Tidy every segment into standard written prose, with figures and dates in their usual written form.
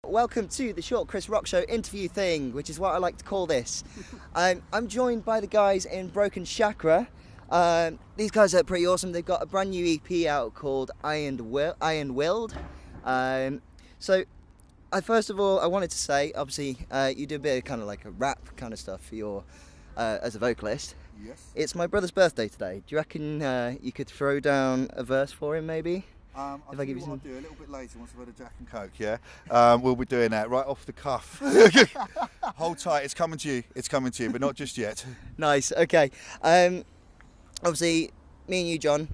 Welcome to the Short Chris Rock Show interview thing, which is what I like to call this. I'm joined by the guys in Broken Chakra. These guys are pretty awesome. They've got a brand new EP out called Iron Willed. So, first of all, I wanted to say, obviously, you do a bit of kind of like a rap kind of stuff for your as a vocalist. Yes. It's my brother's birthday today. Do you reckon you could throw down a verse for him, maybe? I'll If I give you what I'll some- do a little bit later once I've had a Jack and Coke, yeah? We'll be doing that right off the cuff. Hold tight, it's coming to you, but not just yet. Nice, okay. Obviously, me and you, John,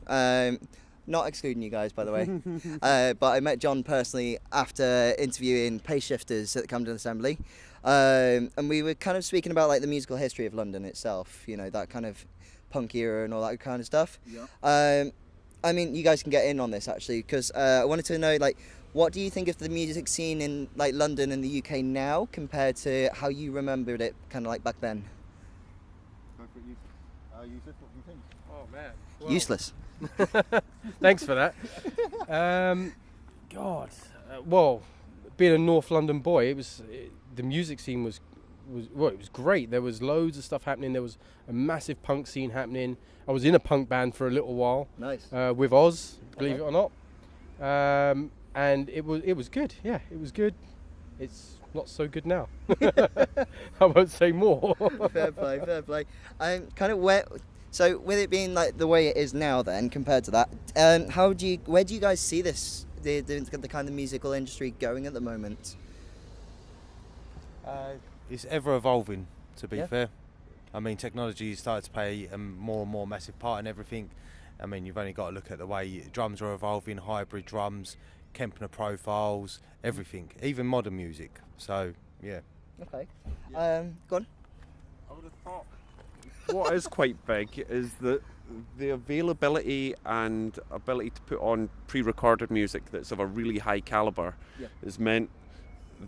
not excluding you guys, by the way, but I met John personally after interviewing pace shifters at the Camden Assembly, and we were kind of speaking about like the musical history of London itself, you know, that kind of punk era and all that kind of stuff. Yeah. I mean, you guys can get in on this actually, because I wanted to know, like, what do you think of the music scene in like London and the UK now compared to how you remembered it, kind of like back then? Go for it, use it. What do you think? Oh man. Well, Useless. Thanks for that. Well, being a North London boy, the music scene was it was great. There was loads of stuff happening. There was a massive punk scene happening. I was in a punk band for a little while. Nice. With Oz, believe it or not. And it was good. Yeah, it was good. It's not so good now. I won't say more. Fair play, fair play. Kind of so with it being like the way it is now, then compared to that, where do you guys see this the kind of musical industry going at the moment? It's ever evolving, to be Yeah. fair. I mean, technology started to play a more and more massive part in everything. I mean, you've only got to look at the way drums are evolving, hybrid drums, Kempner profiles, everything, even modern music. So, yeah. Okay. Go on. I would have thought what is quite big is that the availability and ability to put on pre-recorded music that's of a really high caliber has meant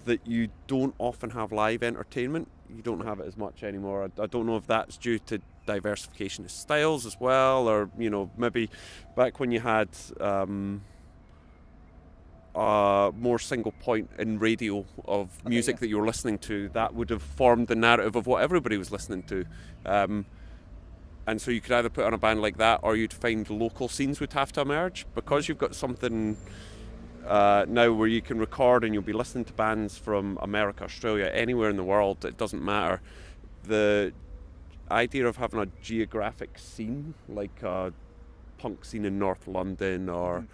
that you don't often have live entertainment. You don't have it as much anymore. I don't know if that's due to diversification of styles as well, or maybe back when you had more single point in radio of music that you were listening to, that would have formed the narrative of what everybody was listening to. And so you could either put on a band like that, or you'd find local scenes would have to emerge. Because you've got something now where you can record and you'll be listening to bands from America, Australia, anywhere in the world, it doesn't matter. The idea of having a geographic scene, like a punk scene in North London, or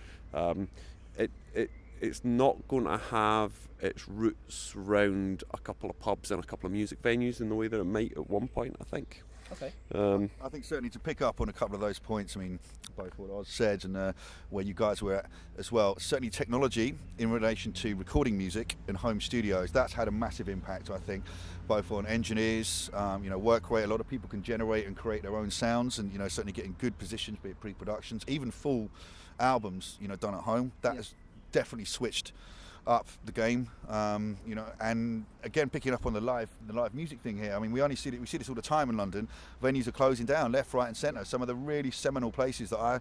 it's not going to have its roots around a couple of pubs and a couple of music venues in the way that it might at one point, I think. Okay. I think certainly to pick up on a couple of those points, I mean, both what Oz said and where you guys were at as well, certainly technology in relation to recording music in home studios, that's had a massive impact, I think, both on engineers, work rate. A lot of people can generate and create their own sounds, and, certainly getting good positions, be it pre-productions, even full albums, done at home. That has definitely switched up the game, and again picking up on the live music thing here. I mean, we see this all the time in London. Venues are closing down left, right, and centre. Some of the really seminal places that I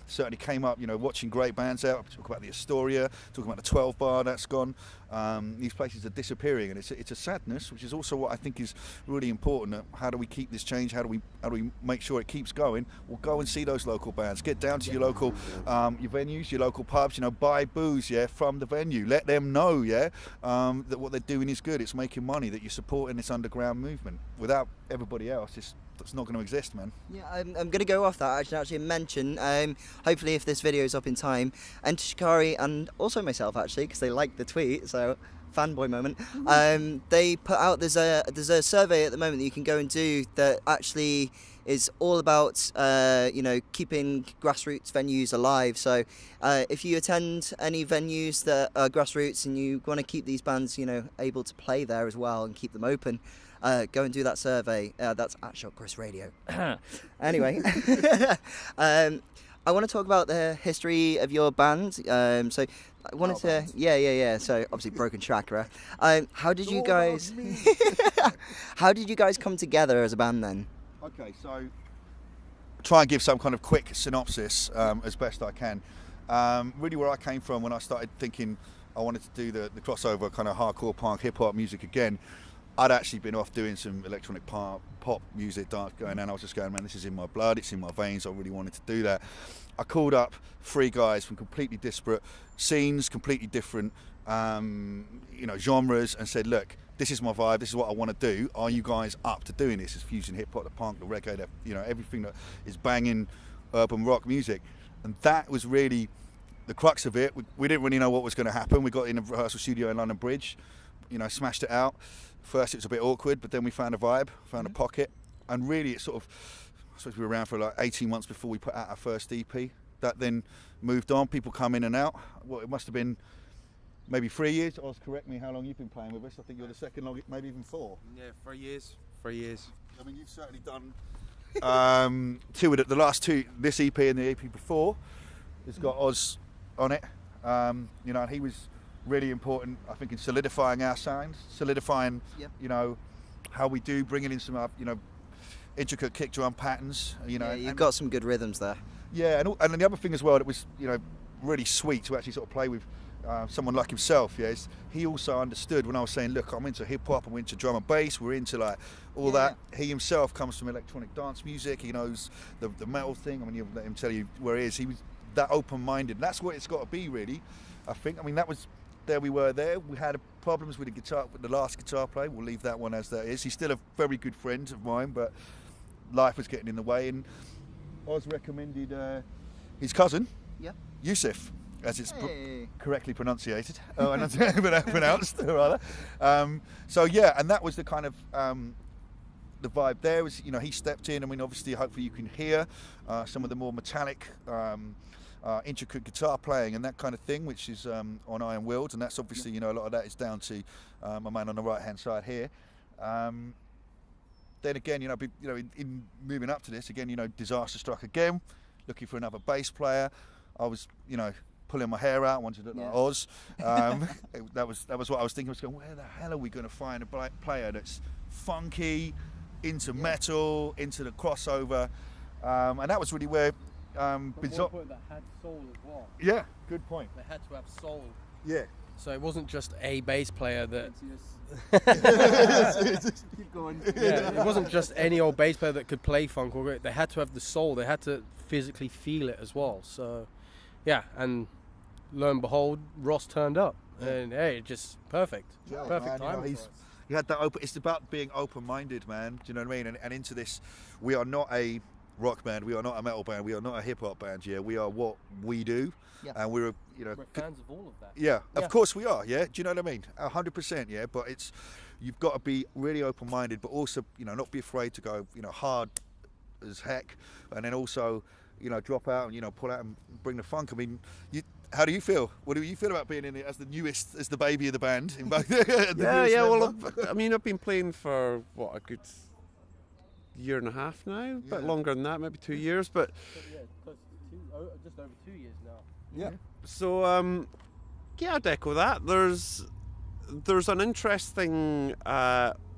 certainly came up, watching great bands out. Talk about the Astoria, talking about the 12 Bar that's gone. These places are disappearing, and it's a sadness, which is also what I think is really important. How do we keep this change? How do we make sure it keeps going? We'll go and see those local bands. Get down to your local your venues, your local pubs. Buy booze from the venue. Let them know that what they're doing is good. It's making money. That you're supporting this underground movement. Without everybody else, it's not going to exist, man. Yeah, I'm going to go off that actually mention, hopefully if this video is up in time, and Shikari and also myself actually, because they liked the tweet, so fanboy moment. They put out, there's a survey at the moment that you can go and do that actually is all about keeping grassroots venues alive. So if you attend any venues that are grassroots and you want to keep these bands able to play there as well and keep them open, go and do that survey. That's at Shot Chris Radio. Anyway, I want to talk about the history of your band. So I wanted to, So obviously Broken Chakra. How did you guys? How did you guys come together as a band then? Okay, so try and give some kind of quick synopsis as best I can. Really, where I came from when I started thinking I wanted to do the crossover kind of hardcore punk hip hop music again, I'd actually been off doing some electronic pop music, dance going, and I was just going, man, this is in my blood, it's in my veins. I really wanted to do that. I called up 3 guys from completely disparate scenes, completely different, genres, and said, look, this is my vibe, this is what I want to do. Are you guys up to doing this? It's fusing hip hop, the punk, the reggae, everything that is banging urban rock music. And that was really the crux of it. We didn't really know what was going to happen. We got in a rehearsal studio in London Bridge, smashed it out. First it was a bit awkward, but then we found a vibe, found a pocket, and really it sort of, I suppose we were around for like 18 months before we put out our first EP. That then moved on, people come in and out. Well, it must have been maybe 3 years. Oz, correct me how long you've been playing with us. I think you're the second longest, maybe even 4. Yeah, 3 years. 3 years. I mean, you've certainly done 2 of the last 2, this EP and the EP before. It's got Oz on it, and he was really important, I think, in solidifying our sound, solidifying, how we do, bringing in some, intricate kick drum patterns. Yeah, you've got some good rhythms there. Yeah, and the other thing as well that was, really sweet to actually sort of play with someone like himself. Yes, he also understood when I was saying, look, I'm into hip hop, I'm into drum and bass, we're into like all that. He himself comes from electronic dance music. He knows the metal thing. I mean, you let him tell you where he is. He was that open-minded. That's what it's got to be, really. I think. I mean, that was. There we were there. We had problems with the last guitar player. We'll leave that one as that is. He's still a very good friend of mine, but life was getting in the way. And Oz recommended his cousin, Yusuf, as it's correctly pronunciated. Pronounced, rather. And that was the kind of the vibe there. Was he stepped in. I mean, obviously, hopefully you can hear some of the more metallic. Intricate guitar playing and that kind of thing, which is on Iron Willed, and that's obviously a lot of that is down to my man on the right hand side here. Then again, in moving up to this again, disaster struck again, looking for another bass player. I was pulling my hair out, wanted to look like Oz. That was what I was thinking. I was going, where the hell are we going to find a player that's funky, into metal, into the crossover, and that was really where. Bizarre. That had soul as well. Yeah, good point. They had to have soul. Yeah. So it wasn't just a bass player that. Keep going. Yeah, it wasn't just any old bass player that could play funk. Or they had to have the soul. They had to physically feel it as well. So, yeah, and lo and behold, Ross turned up, and hey, just perfect. Yeah, perfect man, time. He had that open. It's about being open-minded, man. Do you know what I mean? And into this, we are not a rock band, we are not a metal band, we are not a hip hop band. Yeah, we are what we do, and we're fans of all of that. Yeah, of course we are. Yeah, do you know what I mean? 100%. Yeah, but you've got to be really open-minded, but also not be afraid to go hard as heck, and then also drop out and pull out and bring the funk. I mean, how do you feel? What do you feel about being in it as the newest, as the baby of the band? Well, I mean, I've been playing for a good year and a half now, a bit longer than that, maybe 2 years, but just over 2 years now. Yeah. So I'd echo that. There's an interesting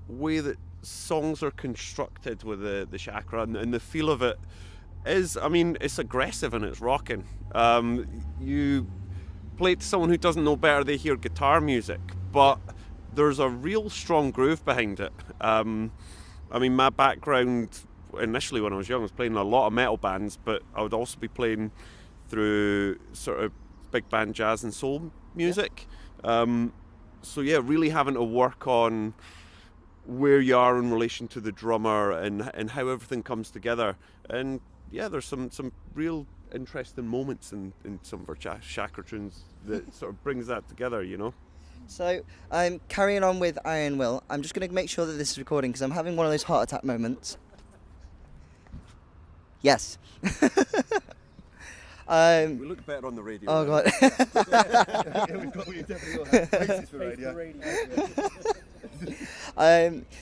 way that songs are constructed with the chakra, and the feel of it is, I mean, it's aggressive and it's rocking. You play it to someone who doesn't know better, they hear guitar music, but there's a real strong groove behind it. I mean, my background initially when I was young, I was playing in a lot of metal bands, but I would also be playing through sort of big band jazz and soul music. Really having to work on where you are in relation to the drummer and how everything comes together. And there's some real interesting moments in some of our chakra tunes that sort of brings that together, So, carrying on with Iron Will, I'm just going to make sure that this is recording because I'm having one of those heart attack moments. Yes. We look better on the radio. Oh, God. We definitely got faces for radio.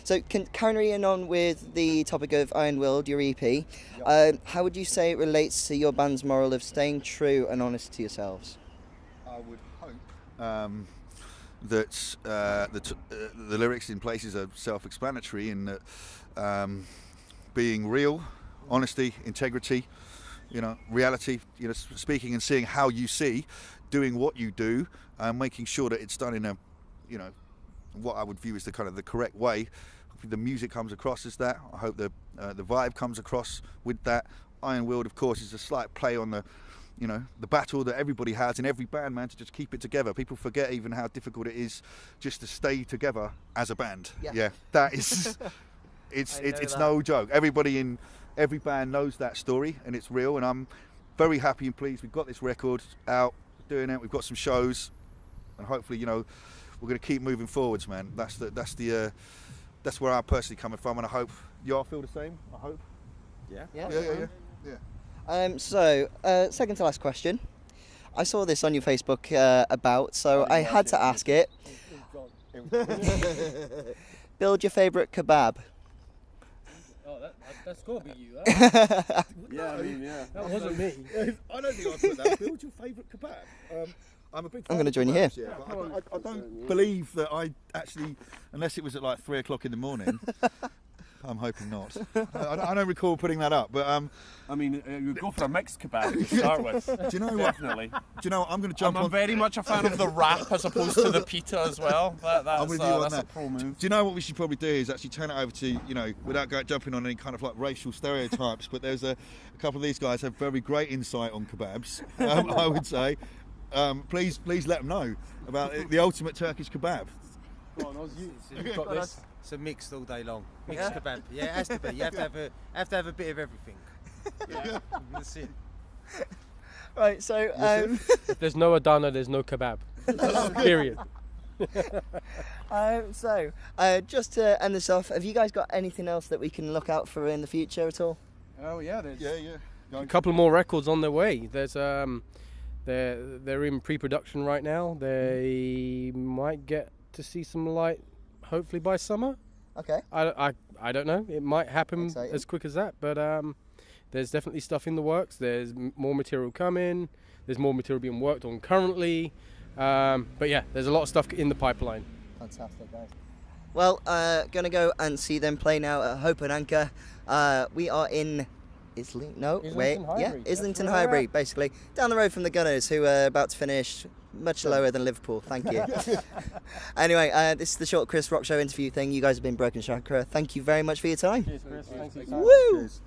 So, carrying on with the topic of Iron Will, your EP, how would you say it relates to your band's moral of staying true and honest to yourselves? I would hope that the lyrics in places are self-explanatory in that being real, honesty, integrity, reality, speaking and seeing how you see, doing what you do and making sure that it's done in a, what I would view as the kind of the correct way. Hopefully the music comes across as that. I hope the vibe comes across with that. Iron Willed, of course, is a slight play on the battle that everybody has in every band, man, to just keep it together. People forget even how difficult it is just to stay together as a band. Yeah, that is, it's no joke. Everybody in every band knows that story, and it's real. And I'm very happy and pleased we've got this record out, doing it. We've got some shows, and hopefully, we're going to keep moving forwards, man. That's where I'm personally coming from, and I hope you all feel the same. I hope. Yeah. So, second to last question. I saw this on your Facebook I had to ask it. Build your favourite kebab. Oh, that's got to be you, huh? That wasn't me. I don't think I put that. Build your favourite kebab. I'm a big fan. I'm going to join you here. Yeah, I don't believe that I actually, unless it was at like 3 o'clock in the morning. I'm hoping not. I don't recall putting that up, but you go for a mixed kebab to start with. Do you know what? Definitely. Do you know what? I'm going to jump on. I'm very much a fan of the wrap as opposed to the pita as well. I'm with you on that's that. a pro move. Do you know what we should probably do is actually turn it over to, without jumping on any kind of like racial stereotypes, but there's a couple of these guys have very great insight on kebabs, I would say. Please let them know about the ultimate Turkish kebab. Go on, Oz, you've got this. It's a mixed all day long. Mixed kebab. Yeah, it has to be. You have to have a bit of everything. Yeah, that's it. Right, so If there's no Adana, there's no kebab. Period. Just to end this off, have you guys got anything else that we can look out for in the future at all? Oh yeah, A couple more records on their way. There's they're in pre-production right now. They might get to see some light, hopefully by summer. Okay. I don't know. It might happen Exciting. as quick as that, but there's definitely stuff in the works. There's more material coming. There's more material being worked on currently. But yeah, there's a lot of stuff in the pipeline. Fantastic, guys. Well, gonna go and see them play now at Hope and Anchor. We are in Islington Highbury, basically down the road from the Gunners, who are about to finish much lower than Liverpool. Thank you. Anyway, this is the short Chris Rock Show interview thing. You guys have been Broken Chakra. Thank you very much for your time. Cheers, Chris. Thank you. Woo! Cheers.